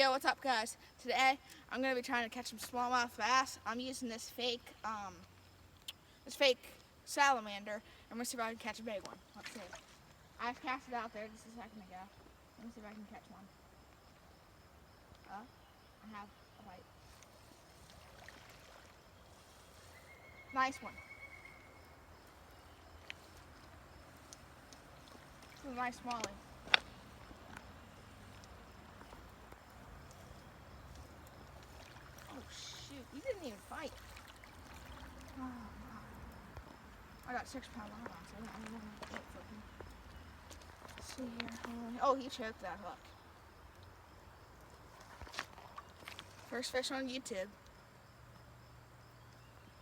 Yo, what's up, guys? Today I'm gonna be trying to catch some smallmouth bass. I'm using this fake salamander. I'm gonna see if I can catch a big one. Let's see. I cast it out there just a second ago. Let me see if I can catch one. I have a bite. Nice one. This is a nice smallie. Oh shoot! You didn't even fight. Oh, wow. I got 6 pound line on, so I don't know how to wait for him. Let's see here. Oh, he choked that hook. First fish on YouTube.